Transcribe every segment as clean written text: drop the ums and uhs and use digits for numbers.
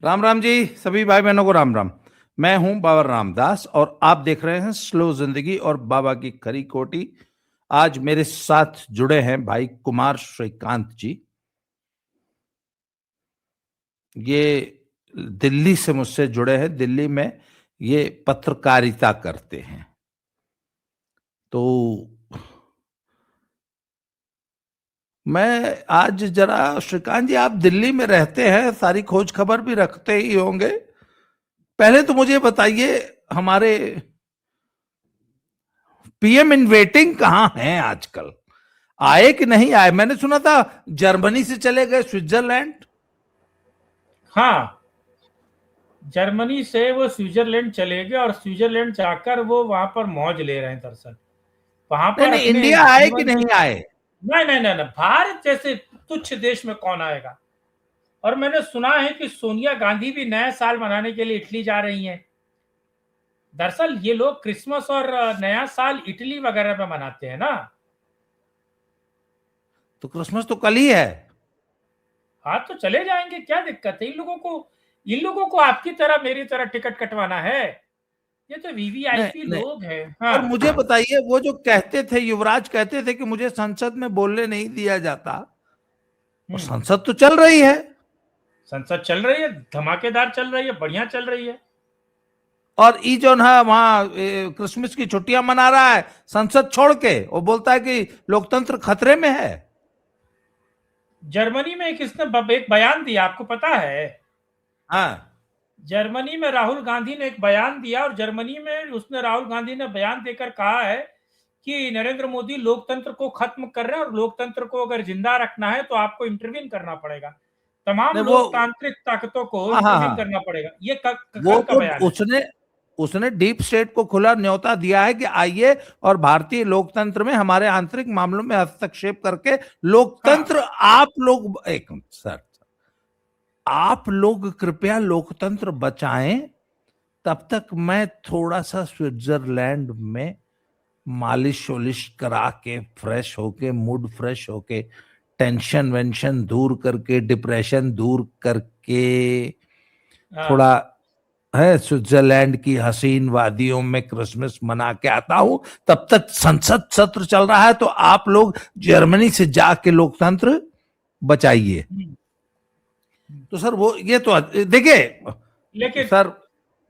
राम राम जी, सभी भाई बहनों को राम राम। मैं हूं बाबा रामदास और आप देख रहे हैं स्लो जिंदगी और बाबा की खरी कोटी। आज मेरे साथ जुड़े हैं भाई कुमार श्रीकांत जी। ये दिल्ली से मुझसे जुड़े हैं। दिल्ली में ये पत्रकारिता करते हैं। तो मैं आज जरा, श्रीकांत जी आप दिल्ली में रहते हैं, सारी खोज खबर भी रखते ही होंगे। पहले तो मुझे बताइए, हमारे पीएम इन वेटिंग कहाँ हैं आजकल? आए कि नहीं आए? मैंने सुना था जर्मनी से चले गए स्विट्जरलैंड। हाँ, जर्मनी से वो स्विट्जरलैंड चले गए और स्विट्जरलैंड जाकर वो वहां पर मौज ले रहे हैं। दरअसल वहां नहीं पर नहीं, अपने इंडिया आए कि जीवन नहीं की आए? नहीं नहीं नहीं नहीं, भारत जैसे तुच्छ देश में कौन आएगा। और मैंने सुना है कि सोनिया गांधी भी नया साल मनाने के लिए इटली जा रही हैं। दरअसल ये लोग क्रिसमस और नया साल इटली वगैरह में मनाते हैं ना। तो क्रिसमस तो कल ही है। हाँ, तो चले जाएंगे, क्या दिक्कत है। इन लोगों को आपकी तरह मेरी तरह टिकट कटवाना है। ये तो नहीं वीवीआईपी नहीं, लोग हैं। और हाँ, मुझे बताइए, वो जो कहते थे, युवराज कहते थे कि मुझे संसद में बोलने नहीं दिया जाता, और हम्म। संसद तो चल रही है। संसद चल रही है, धमाकेदार चल रही है, बढ़िया चल रही है। और ई जो है वहां क्रिसमस की छुट्टियां मना रहा है संसद छोड़ के। वो बोलता है कि लोकतंत्र खतरे में है। जर्मनी में किसने एक बयान दिया, आपको पता है? हाँ। जर्मनी में राहुल गांधी ने एक बयान दिया और जर्मनी में राहुल गांधी ने बयान देकर कहा है कि नरेंद्र मोदी लोकतंत्र को खत्म कर रहे हैं और लोकतंत्र को अगर जिंदा रखना है तो आपको इंटरवीन करना पड़ेगा। तमाम नहीं वो, लोकतांत्रिक ताकतों को हाँ हाँ इंटरवीन हाँ, करना पड़ेगा। ये वो कल का तो बयान है। उसने उसने डीप स्टेट को खुला न्योता दिया है कि आइए और भारतीय लोकतंत्र में हमारे आंतरिक मामलों में हस्तक्षेप करके हाँ, लोकतंत्र, आप लोग, एक मिनट सर, आप लोग कृपया लोकतंत्र बचाएं। तब तक मैं थोड़ा सा स्विट्जरलैंड में मालिश वालिश करा के, फ्रेश होके, मूड फ्रेश होके, टेंशन वेंशन दूर करके, डिप्रेशन दूर करके, हाँ। थोड़ा है स्विट्जरलैंड की हसीन वादियों में क्रिसमस मना के आता हूं। तब तक संसद सत्र चल रहा है, तो आप लोग जर्मनी से जाके लोकतंत्र बचाइए। हम्म। तो सर वो ये तो देखिए लेकिन सर।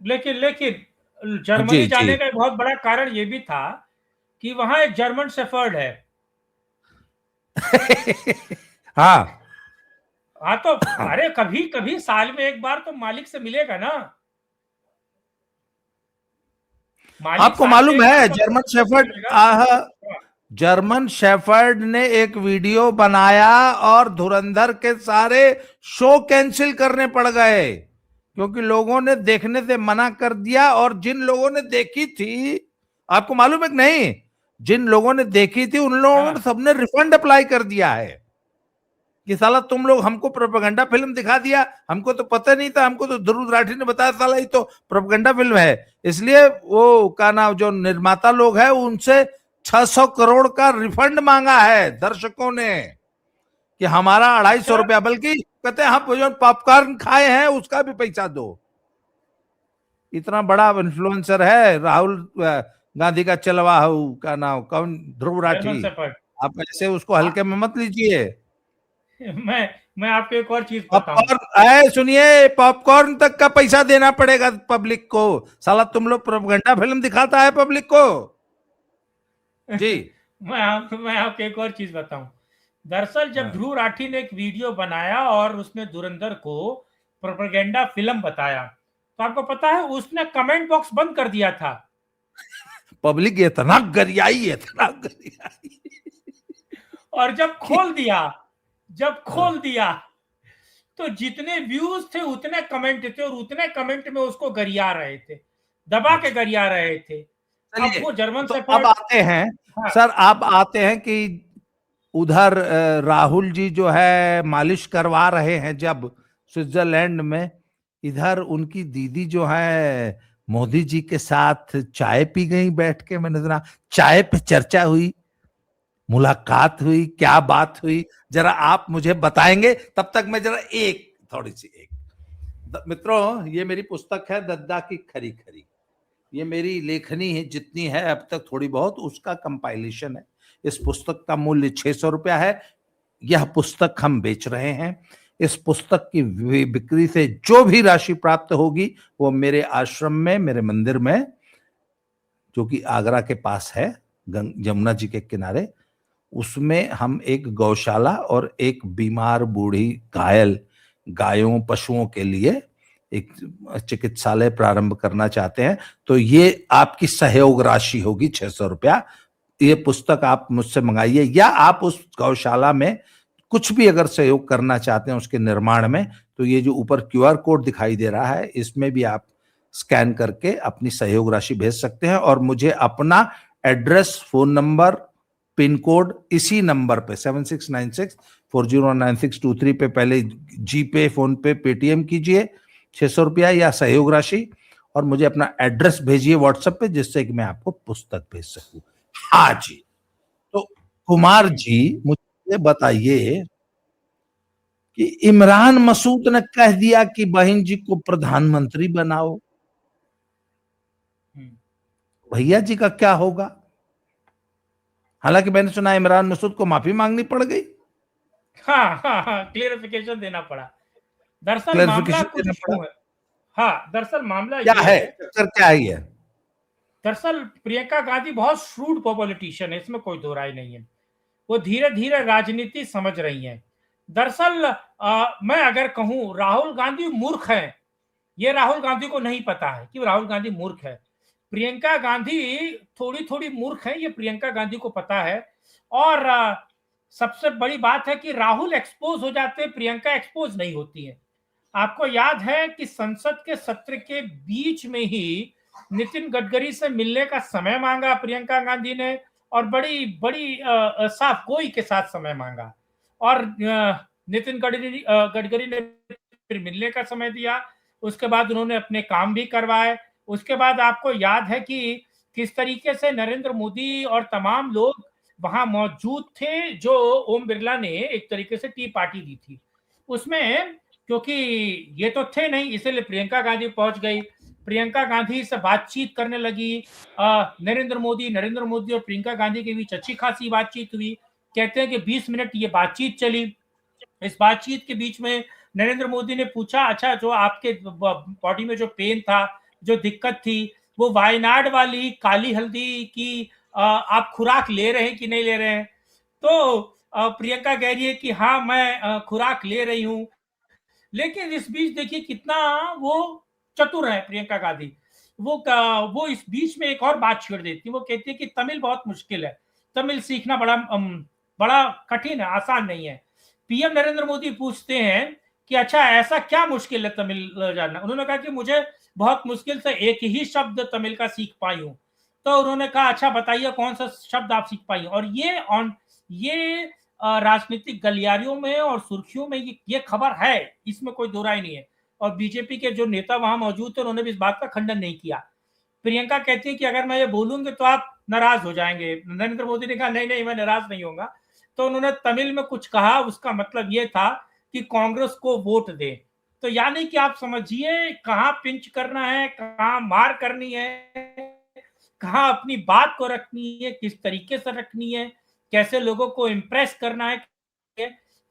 लेकिन लेकिन जी जर्मनी जी। जाने का एक बहुत बड़ा कारण ये भी था कि वहां एक जर्मन शेफर्ड है। हाँ। हाँ, तो अरे कभी कभी साल में एक बार तो मालिक से मिलेगा ना। मालिक आपको साल में मालूम एक बार है तो अपने जर्मन कुत्ते से शेफर्ड, मिलेगा। आह, हाँ, जर्मन शेफर्ड ने एक वीडियो बनाया और धुरंधर के सारे शो कैंसिल करने पड़ गए, क्योंकि लोगों ने देखने से मना कर दिया। और जिन लोगों ने देखी थी, आपको मालूम है कि नहीं, जिन लोगों ने देखी थी उन लोगों ने हाँ, सबने रिफंड अप्लाई कर दिया है कि साला तुम लोग हमको प्रोपेगेंडा फिल्म दिखा दिया, हमको तो पता नहीं था, हमको तो ध्रुव राठी ने बताया साला ये तो प्रोपेगेंडा फिल्म है। इसलिए वो का नाम, जो निर्माता लोग है, उनसे 600 करोड़ का रिफंड मांगा है दर्शकों ने कि हमारा 250 अच्छा। रुपया, बल्कि कहते हैं हम जो पॉपकॉर्न खाए हैं उसका भी पैसा दो। इतना बड़ा इन्फ्लुएंसर है राहुल गांधी का चलवा हु का नाम कौन, ध्रुव जर्मन राठी। शेफर्ड। आप ऐसे उसको हल्के में मत लीजिए। मैं मैं आपको एक और चीज बताऊं। पॉपकॉर्न, ऐ सुनिए, पॉपकॉर्न तक का पैसा देना पड़ेगा पब्लिक को। साला तुम लोग प्रोपेगेंडा फिल्म दिखाता है पब्लिक को। जी। मैं आपको एक और चीज बताऊं। दरअसल जब हाँ। ध्रुव राठी ने एक वीडियो बनाया और उसने धुरंधर को प्रोपेगेंडा फिल्म बताया, तो आपको पता है उसने कमेंट बॉक्स बंद कर दिया था। पब्लिक इतना गरियाई और कि जब हाँ, खोल दिया तो जितने व्यूज थे उतने कमेंट थे और उतने कमेंट में उसको गरिया रहे थे, दबा के अच्छा। गरिया रहे थे। अब चलिए, वो जर्मन तो अब शेफर्ड। आते हैं हाँ, सर, आप आते हैं कि उधर राहुल जी जो है मालिश करवा रहे हैं जब स्विट्जरलैंड में, इधर उनकी दीदी जो है मोदी जी के साथ चाय पी गई बैठ के। मैंने सुना चाय पे चर्चा हुई, मुलाकात हुई, क्या बात हुई, जरा आप मुझे बताएंगे? तब तक मैं जरा एक थोड़ी सी एक मित्रों, ये मेरी पुस्तक है दद्दा की खरी खरी। ये मेरी लेखनी है, जितनी है अब तक थोड़ी बहुत, उसका कंपाइलेशन है। इस पुस्तक का मूल्य 600 रुपया है। यह पुस्तक हम बेच रहे हैं। इस पुस्तक की बिक्री से जो भी राशि प्राप्त होगी वो मेरे आश्रम में, मेरे मंदिर में, जो कि आगरा के पास है, यमुना जी के किनारे, उसमें हम एक गौशाला और एक बीमार बूढ़ी घायल गायों पशुओं के लिए एक चिकित्सालय प्रारंभ करना चाहते हैं। तो ये आपकी सहयोग राशि होगी 600 रुपया। ये पुस्तक आप मुझसे मंगाइए, या आप उस गौशाला में कुछ भी अगर सहयोग करना चाहते हैं उसके निर्माण में, तो ये जो ऊपर क्यूआर कोड दिखाई दे रहा है, इसमें भी आप स्कैन करके अपनी सहयोग राशि भेज सकते हैं। और मुझे अपना address, phone number, pin code इसी नंबर पे 7696409623 पे पहले जीपे, फोन पे, पेटीएम कीजिए 600 रुपया या सहयोग राशि, और मुझे अपना एड्रेस भेजिए व्हाट्सएप पे, जिससे कि मैं आपको पुस्तक भेज सकूं। हाँ जी, तो कुमार जी मुझे बताइए कि इमरान मसूद ने कह दिया कि बहन जी को प्रधानमंत्री बनाओ, भैया जी का क्या होगा? हालांकि मैंने सुना इमरान मसूद को माफी मांगनी पड़ गई। हाँ हाँ हाँ, क्लियरिफिकेशन देना पड़ा। दरअसल मामला क्लैरिफिकेशन देना कुछ पड़ा। यूं है। हाँ, दरअसल मामला क्या ये है, है। चक्कर क्या है ये? दरअसल प्रियंका गांधी बहुत श्रूड पॉलिटिशियन है, इसमें कोई दो राय नहीं है। वो धीरे धीरे राजनीति समझ रही हैं। दरअसल मैं अगर कहूं, राहुल गांधी मूर्ख है, ये राहुल गांधी को नहीं पता है कि राहुल गांधी मूर्ख है। प्रियंका गांधी थोड़ी थोड़ी मूर्ख है, ये प्रियंका गांधी को पता है। और सबसे बड़ी बात है कि राहुल एक्सपोज हो जाते हैं, प्रियंका एक्सपोज नहीं होती है। आपको याद है कि संसद के सत्र के बीच में ही नितिन गडकरी से मिलने का समय मांगा प्रियंका गांधी ने, और बड़ी बड़ी साफ गोई के साथ समय मांगा, और नितिन गडकरी ने फिर मिलने का समय दिया। उसके बाद उन्होंने अपने काम भी करवाए। उसके बाद आपको याद है कि किस तरीके से नरेंद्र मोदी और तमाम लोग वहां मौजूद थे, जो ओम बिरला ने एक तरीके से टी पार्टी दी थी उसमें, क्योंकि ये तो थे नहीं, इसलिए प्रियंका गांधी पहुंच गई। प्रियंका गांधी से बातचीत करने लगी। नरेंद्र मोदी और प्रियंका गांधी के बीच अच्छी खासी बातचीत हुई। कहते हैं कि 20 मिनट ये बातचीत चली। इस बातचीत के बीच में नरेंद्र मोदी ने पूछा, अच्छा जो आपके बॉडी में जो पेन था, जो दिक्कत थी, वो वायनाड वाली काली हल्दी की आप खुराक ले रहे हैं कि नहीं ले रहे हैं? तो प्रियंका कह रही है कि हाँ, मैं खुराक ले रही हूँ। लेकिन इस बीच देखिए कितना वो चतुर है प्रियंका गांधी। वो इस बीच में एक और बात छेड़ देती है। वो कहती है कि तमिल बहुत मुश्किल है, तमिल सीखना बड़ा कठिन है, आसान नहीं है। पीएम नरेंद्र मोदी पूछते हैं कि अच्छा ऐसा क्या मुश्किल है तमिल जानना? उन्होंने कहा कि मुझे बहुत मुश्किल से एक ही शब्द तमिल का सीख पाई हूँ। तो उन्होंने कहा अच्छा बताइए कौन सा शब्द आप सीख पाई? और ये राजनीतिक गलियारियों में और सुर्खियों में ये खबर है, इसमें कोई दो राय नहीं है। और बीजेपी के जो नेता वहां मौजूद थे, उन्होंने भी इस बात का खंडन नहीं किया। प्रियंका कहती है कि अगर मैं ये बोलूंगी तो आप नाराज हो जाएंगे। नरेंद्र मोदी ने कहा नहीं नहीं, मैं नाराज नहीं होगा। तो उन्होंने तमिल में कुछ कहा, उसका मतलब ये था कि कांग्रेस को वोट दे। तो यानी कि आप समझिए कहां पिंच करना है, कहां मार करनी है, कहां अपनी बात को रखनी है, किस तरीके से रखनी है, कैसे लोगों को इंप्रेस करना है,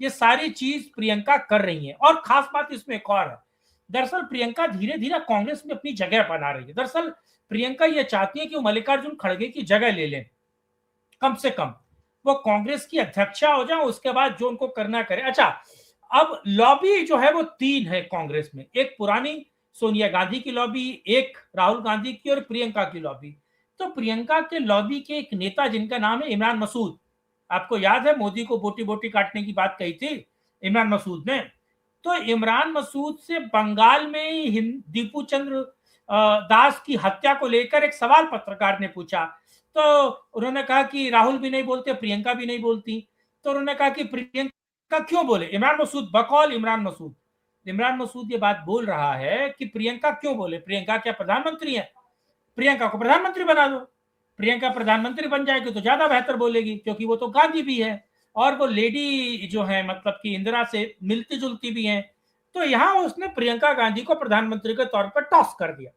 ये सारी चीज प्रियंका कर रही है। और खास बात इसमें एक और है, दरअसल प्रियंका धीरे धीरे कांग्रेस में अपनी जगह बना रही है। दरअसल प्रियंका ये चाहती है कि वो मल्लिकार्जुन खड़गे की जगह ले लें, कम से कम वो कांग्रेस की अध्यक्षा हो जाए, उसके बाद जो उनको करना करे। अच्छा, अब लॉबी जो है वो तीन है कांग्रेस में, एक पुरानी सोनिया गांधी की लॉबी, एक राहुल गांधी की, और प्रियंका की लॉबी। तो प्रियंका के लॉबी के एक नेता जिनका नाम है इमरान मसूद, आपको याद है मोदी को बोटी बोटी काटने की बात कही थी इमरान मसूद ने। तो इमरान मसूद से बंगाल में दीपू चंद्र दास की हत्या को लेकर एक सवाल पत्रकार ने पूछा। तो उन्होंने कहा कि राहुल भी नहीं बोलते, प्रियंका भी नहीं बोलती। तो उन्होंने कहा कि प्रियंका क्यों बोले? इमरान मसूद, बकौल इमरान मसूद ये बात बोल रहा है कि प्रियंका क्यों बोले, प्रियंका क्या प्रधानमंत्री है? प्रियंका को प्रधानमंत्री बना दो। प्रियंका प्रधानमंत्री बन जाएगी तो ज्यादा बेहतर बोलेगी, क्योंकि वो तो गांधी भी है, और वो लेडी जो है मतलब कि इंदिरा से मिलती जुलती भी है। तो यहां उसने प्रियंका गांधी को प्रधानमंत्री के तौर पर टॉस कर दिया।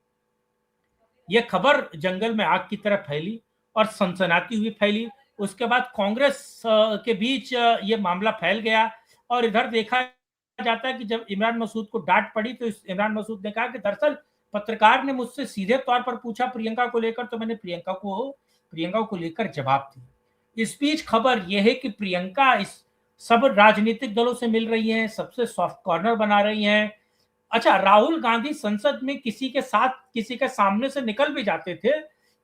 यह खबर जंगल में आग की तरह फैली और सनसनाती हुई फैली। उसके बाद कांग्रेस के बीच यह मामला फैल गया और इधर देखा जाता है कि जब इमरान मसूद को डांट पड़ी तो इमरान मसूद ने कहा कि दरअसल पत्रकार ने मुझसे सीधे तौर पर पूछा प्रियंका को लेकर, तो मैंने प्रियंका को लेकर जवाब दिया। इस बीच खबर यह है कि प्रियंका इस सब राजनीतिक दलों से मिल रही हैं, सबसे सॉफ्ट कॉर्नर बना रही हैं। अच्छा, राहुल गांधी संसद में किसी के साथ, किसी के सामने से निकल भी जाते थे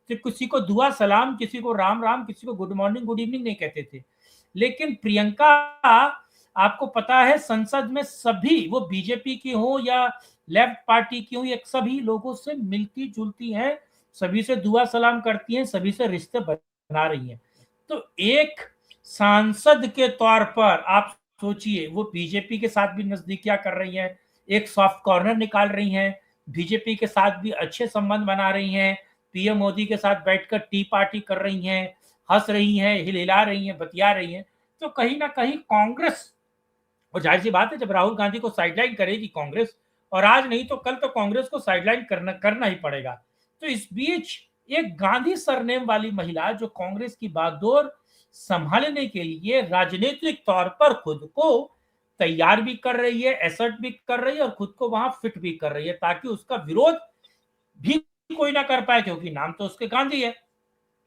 तो किसी को दुआ सलाम, किसी को राम राम, किसी को गुड मॉर्निंग गुड इवनिंग नहीं कहते थे। लेकिन प्रियंका, आपको पता है, संसद में सभी, वो बीजेपी की हो या लेफ्ट पार्टी की हो, ये सभी लोगों से मिलती जुलती हैं, सभी से दुआ सलाम करती हैं, सभी से रिश्ते बना रही हैं। तो एक सांसद के तौर पर आप सोचिए, वो बीजेपी के साथ भी नजदीकियां कर रही हैं, एक सॉफ्ट कॉर्नर निकाल रही हैं, बीजेपी के साथ भी अच्छे संबंध बना रही हैं, पीएम मोदी के साथ बैठकर टी पार्टी कर रही हैं, हंस रही हैं, हिला रही हैं, बतिया रही हैं। तो कहीं ना कहीं कांग्रेस, और जाहिर सी बात है जब राहुल गांधी को साइडलाइन करेगी कांग्रेस, और आज नहीं तो कल तो कांग्रेस को साइडलाइन करना ही पड़ेगा। तो इस बीच एक गांधी सरनेम वाली महिला जो कांग्रेस की बागडोर संभालने के लिए राजनीतिक तौर पर खुद को तैयार भी कर रही है, एसर्ट भी कर रही है और खुद को वहां फिट भी कर रही है, ताकि उसका विरोध भी कोई ना कर पाए, क्योंकि नाम तो उसके गांधी है,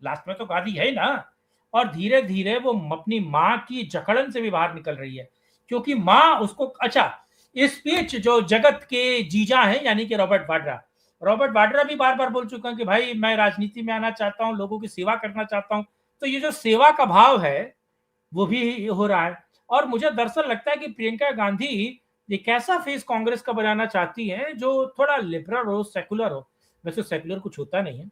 लास्ट में तो गांधी है ना। और धीरे धीरे वो अपनी माँ की जकड़न से भी बाहर निकल रही है, क्योंकि माँ उसको, अच्छा, इस बीच जो जगत के जीजा हैं यानी कि रॉबर्ट वाड्रा भी बार बार बोल चुका है कि भाई मैं राजनीति में आना चाहता हूं, लोगों की सेवा करना चाहता हूं। तो ये जो सेवा का भाव है वो भी हो रहा है। और मुझे दरअसल लगता है कि प्रियंका गांधी एक ऐसा फेस कांग्रेस का बनाना चाहती है जो थोड़ा लिबरल हो, सेकुलर हो। वैसे सेकुलर कुछ होता नहीं है,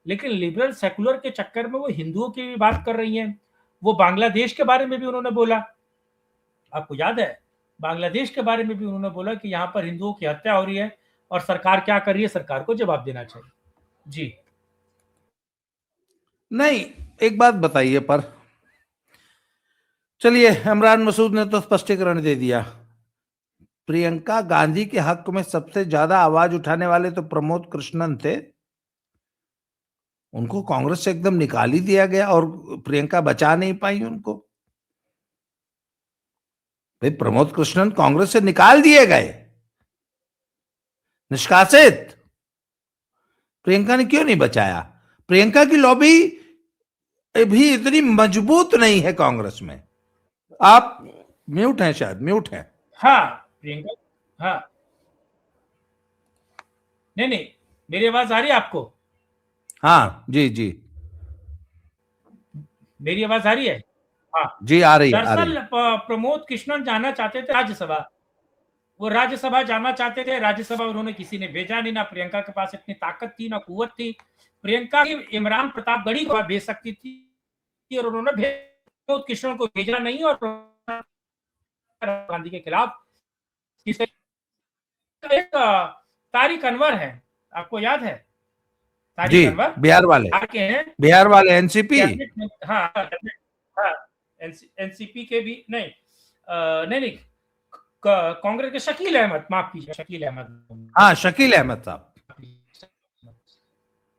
लेकिन लिबरल सेकुलर के चक्कर में वो हिंदुओं की भी बात कर रही हैं। वो बांग्लादेश के बारे में भी उन्होंने बोला, आपको याद है, बांग्लादेश के बारे में भी उन्होंने बोला कि यहाँ पर हिंदुओं की हत्या हो रही है और सरकार क्या कर रही है, सरकार को जवाब देना चाहिए। जी नहीं, एक बात बताइए, पर चलिए, इमरान मसूद ने तो स्पष्टीकरण दे दिया। प्रियंका गांधी के हक में सबसे ज्यादा आवाज उठाने वाले तो प्रमोद कृष्णन थे, उनको कांग्रेस से एकदम निकाल ही दिया गया और प्रियंका बचा नहीं पाई उनको। भाई, प्रमोद कृष्णन कांग्रेस से निकाल दिए गए, निष्कासित। प्रियंका ने क्यों नहीं बचाया? प्रियंका की लॉबी भी इतनी मजबूत नहीं है कांग्रेस में। आप म्यूट हैं, शायद म्यूट हैं। हाँ प्रियंका, हाँ, नहीं नहीं, मेरी आवाज आ रही है आपको? हाँ जी जी मेरी आवाज आ रही है? हाँ। जी, आ रही है, आ रही दरअसल है। प्रमोद कृष्णन जाना चाहते थे राज्यसभा, वो राज्यसभा जाना चाहते थे, राज्यसभा उन्होंने किसी ने भेजा नहीं, ना प्रियंका के पास इतनी ताकत थी ना कुवत थी। प्रियंका की इमरान प्रतापगढ़ी को भेज सकती थी और उन्होंने प्रमोद कृष्णन को भेजा नहीं, और गांधी के खिलाफ एक तारिक अनवर है, आपको याद है जी, तारिक अनवर? बिहार वाले, बिहार के हैं, बिहार वाले एनसीपी। हाँ हाँ, एनसीपी के भी नहीं, नहीं नहीं, कांग्रेस के शकील अहमद, माफ कीजिए, शकील अहमद, हाँ, शकील अहमद साहब।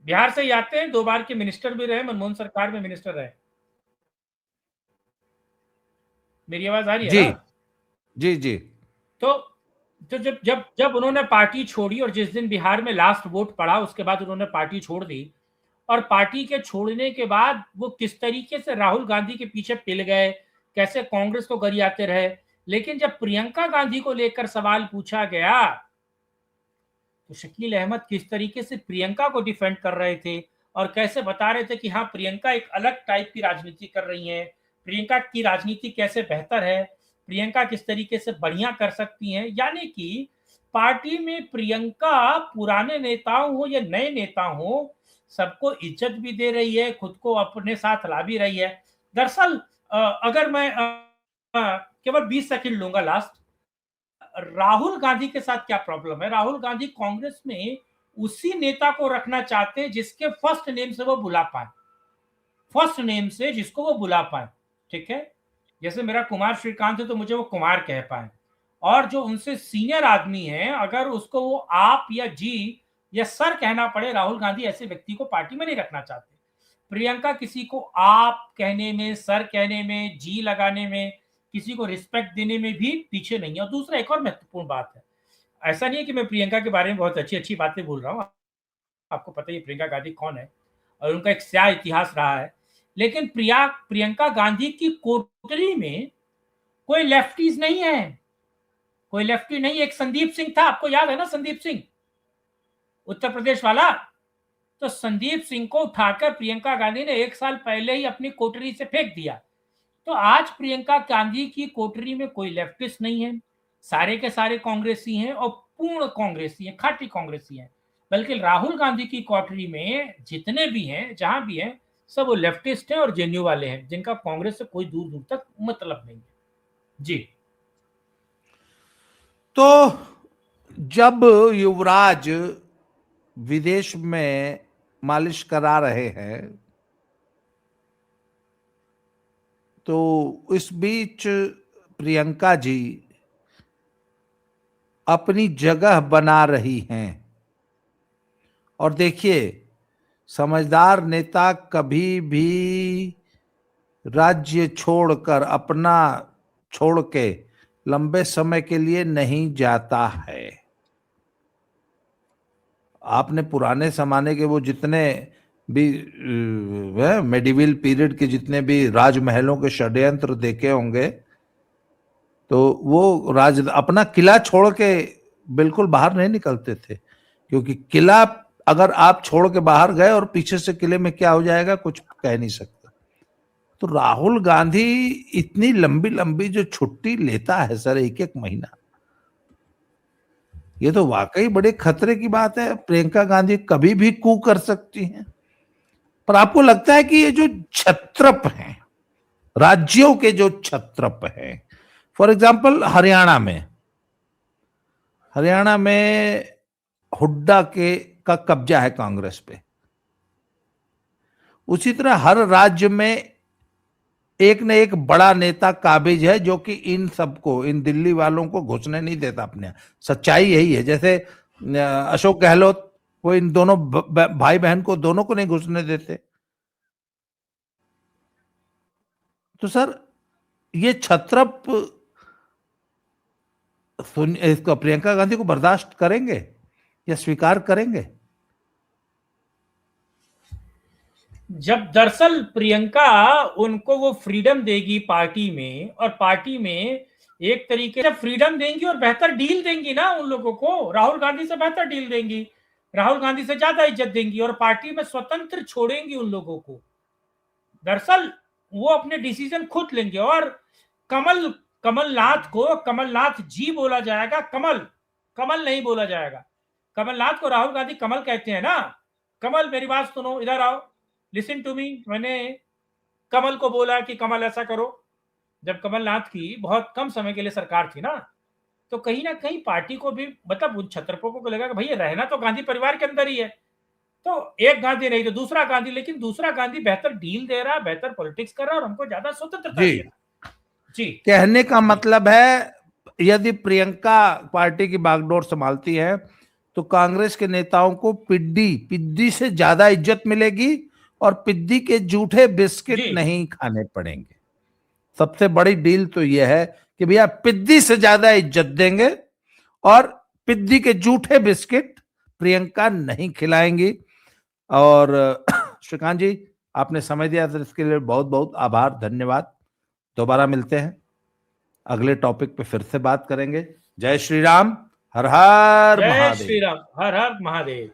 बिहार से ही आते हैं, 2 बार के मिनिस्टर भी रहे, मनमोहन सरकार में मिनिस्टर रहे। मेरी आवाज आ रही है जी ना? जी जी तो जब जब जब उन्होंने पार्टी छोड़ी और जिस दिन बिहार में लास्ट वोट पड़ा उसके बाद उन्होंने पार्टी छोड़ दी, और पार्टी के छोड़ने के बाद वो किस तरीके से राहुल गांधी के पीछे पिल गए, कैसे कांग्रेस को गरियाते रहे। लेकिन जब प्रियंका गांधी को लेकर सवाल पूछा गया तो शकील अहमद किस तरीके से प्रियंका को डिफेंड कर रहे थे और कैसे बता रहे थे कि हाँ, प्रियंका एक अलग टाइप की राजनीति कर रही है, प्रियंका की राजनीति कैसे बेहतर है, प्रियंका किस तरीके से बढ़िया कर सकती हैं। यानी कि पार्टी में प्रियंका पुराने नेताओं हो या नए नेता हो, सबको इज्जत भी दे रही है, खुद को अपने साथ ला भी रही है। दरअसल अगर मैं केवल 20 सेकंड लूंगा लास्ट, राहुल गांधी के साथ क्या प्रॉब्लम है? राहुल गांधी कांग्रेस में उसी नेता को रखना चाहते हैं जिसके फर्स्ट नेम से वो बुला पाए, फर्स्ट नेम से जिसको वो बुला पाए, ठीक है? जैसे मेरा कुमार श्रीकांत है तो मुझे वो कुमार कह पाए, और जो उनसे सीनियर आदमी है, अगर उसको वो आप या जी या सर कहना पड़े, राहुल गांधी ऐसे व्यक्ति को पार्टी में नहीं रखना चाहते। प्रियंका किसी को आप कहने में, सर कहने में, जी लगाने में, किसी को रिस्पेक्ट देने में भी पीछे नहीं है। और दूसरा एक और महत्वपूर्ण बात है, ऐसा नहीं है कि मैं प्रियंका के बारे में बहुत अच्छी बातें बोल रहा हूँ, आपको पता ही है प्रियंका गांधी कौन है और उनका एक स्या इतिहास रहा है। लेकिन प्रियंका गांधी की कोटरी में कोई लेफ्टीज नहीं है, कोई लेफ्टी नहीं। एक संदीप सिंह था, आपको याद है ना, संदीप सिंह उत्तर प्रदेश वाला। तो संदीप सिंह को उठाकर प्रियंका गांधी ने 1 साल पहले ही अपनी कोटरी से फेंक दिया। तो आज प्रियंका गांधी की कोटरी में कोई लेफ्टिस्ट नहीं है, सारे के सारे कांग्रेसी हैं और पूर्ण कांग्रेसी हैं, खाटी कांग्रेसी हैं। बल्कि राहुल गांधी की कोटरी में जितने भी हैं, जहां भी हैं, सब वो लेफ्टिस्ट हैं और जेएनयू वाले हैं, जिनका कांग्रेस से कोई दूर दूर तक मतलब नहीं है। जी। तो जब युवराज विदेश में मालिश करा रहे हैं, तो इस बीच प्रियंका जी अपनी जगह बना रही हैं। और देखिए, समझदार नेता कभी भी राज्य छोड़कर, अपना छोड़ के लंबे समय के लिए नहीं जाता है। आपने पुराने जमाने के वो जितने भी मेडिवल पीरियड के जितने भी राजमहलों के षड्यंत्र देखे होंगे, तो वो राज अपना किला छोड़ के बिल्कुल बाहर नहीं निकलते थे, क्योंकि किला अगर आप छोड़ के बाहर गए और पीछे से किले में क्या हो जाएगा कुछ कह नहीं सकता। तो राहुल गांधी इतनी लंबी लंबी जो छुट्टी लेता है सर, 1-1 महीना, ये तो वाकई बड़े खतरे की बात है। प्रियंका गांधी कभी भी कू कर सकती हैं। पर आपको लगता है कि ये जो छत्रप हैं, राज्यों के जो छत्रप हैं, फॉर एग्जाम्पल हरियाणा में हुड्डा के का कब्जा है कांग्रेस पे, उसी तरह हर राज्य में एक न एक बड़ा नेता काबिज है जो कि इन सबको, इन दिल्ली वालों को घुसने नहीं देता अपने। सच्चाई यही है। जैसे अशोक गहलोत, वो इन दोनों भाई बहन को, दोनों को नहीं घुसने देते। तो सर, ये छत्रप इसको प्रियंका गांधी को बर्दाश्त करेंगे या स्वीकार करेंगे? जब दरअसल प्रियंका उनको वो फ्रीडम देगी पार्टी में, और पार्टी में एक तरीके से फ्रीडम देंगी और बेहतर डील देंगी ना उन लोगों को, राहुल गांधी से बेहतर डील देंगी, राहुल गांधी से ज्यादा इज्जत देंगी और पार्टी में स्वतंत्र छोड़ेंगी उन लोगों को। दरअसल वो अपने डिसीजन खुद लेंगे। और कमलनाथ को कमलनाथ जी बोला जाएगा, कमल नहीं बोला जाएगा। कमलनाथ को राहुल गांधी कमल कहते हैं ना। कमल, मेरी बात सुनो, इधर आओ, लिसन टू मी। मैंने कमल को बोला कि कमल ऐसा करो। जब कमलनाथ की बहुत कम समय के लिए सरकार थी ना, तो कहीं ना कहीं पार्टी को भी, मतलब उन छत्रपों को लगा कि भैया रहना तो गांधी परिवार के अंदर ही है, तो एक गांधी नहीं तो दूसरा गांधी, लेकिन दूसरा गांधी बेहतर डील दे रहा, बेहतर पॉलिटिक्स कर रहा और हमको ज्यादा स्वतंत्रता दे रहा। जी, कहने का मतलब है, यदि प्रियंका पार्टी की बागडोर संभालती है तो कांग्रेस के नेताओं को पिद्दी से ज्यादा इज्जत मिलेगी और पिद्दी के जूठे बिस्किट नहीं खाने पड़ेंगे। सबसे बड़ी डील तो यह है कि भैया पिद्दी से ज्यादा इज्जत देंगे और पिद्दी के जूठे बिस्किट प्रियंका नहीं खिलाएंगी। और श्रीकांत जी, आपने समय दिया तो इसके लिए बहुत बहुत आभार, धन्यवाद। दोबारा मिलते हैं, अगले टॉपिक पे फिर से बात करेंगे। जय श्री राम, हर हर जय महादेव। श्री राम, हर हर महादेव।